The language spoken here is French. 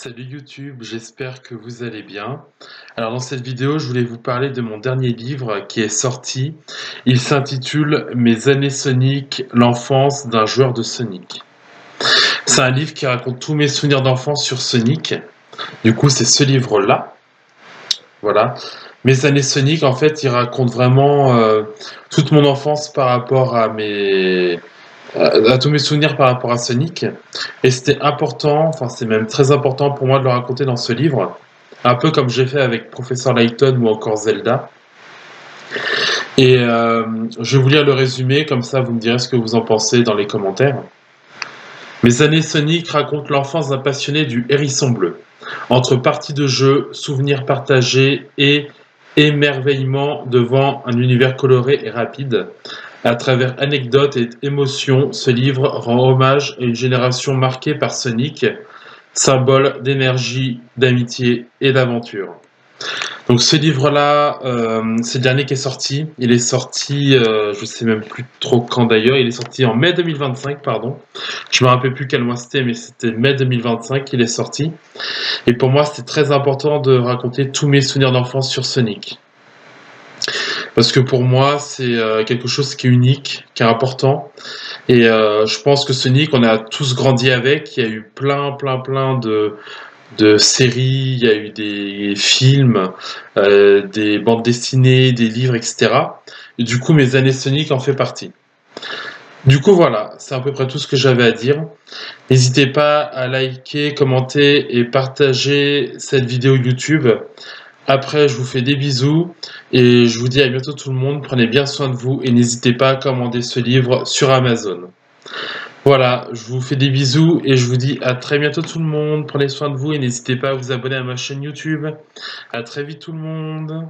Salut YouTube, j'espère que vous allez bien. Alors dans cette vidéo, je voulais vous parler de mon dernier livre qui est sorti. Il s'intitule Mes années Sonic, l'enfance d'un joueur de Sonic. C'est un livre qui raconte tous mes souvenirs d'enfance sur Sonic. Du coup, c'est ce livre-là. Voilà. Mes années Sonic, en fait, il raconte vraiment toute mon enfance par rapport à tous mes souvenirs par rapport à Sonic. Et c'était important, enfin c'est même très important pour moi de le raconter dans ce livre, un peu comme j'ai fait avec Professeur Layton ou encore Zelda. Et je vais vous lire le résumé, comme ça vous me direz ce que vous en pensez dans les commentaires. Mes années Sonic racontent l'enfance d'un passionné du hérisson bleu. Entre parties de jeu, souvenirs partagés et émerveillement devant un univers coloré et rapide, à travers anecdotes et émotions, ce livre rend hommage à une génération marquée par Sonic, symbole d'énergie, d'amitié et d'aventure. Donc ce livre-là, c'est le dernier qui est sorti. Il est sorti, je sais même plus trop quand d'ailleurs, il est sorti en mai 2025, pardon. Je me rappelle plus quel mois c'était, mais c'était mai 2025 qu'il est sorti. Et pour moi, c'était très important de raconter tous mes souvenirs d'enfance sur Sonic. Parce que pour moi, c'est quelque chose qui est unique, qui est important. Et je pense que Sonic, on a tous grandi avec. Il y a eu plein de séries, il y a eu des films, des bandes dessinées, des livres, etc. Et du coup, mes années Sonic en fait partie. Du coup, voilà, c'est à peu près tout ce que j'avais à dire. N'hésitez pas à liker, commenter et partager cette vidéo YouTube. Après, je vous fais des bisous et je vous dis à bientôt tout le monde. Prenez bien soin de vous et n'hésitez pas à commander ce livre sur Amazon. Voilà, je vous fais des bisous et je vous dis à très bientôt tout le monde. Prenez soin de vous et n'hésitez pas à vous abonner à ma chaîne YouTube. À très vite tout le monde.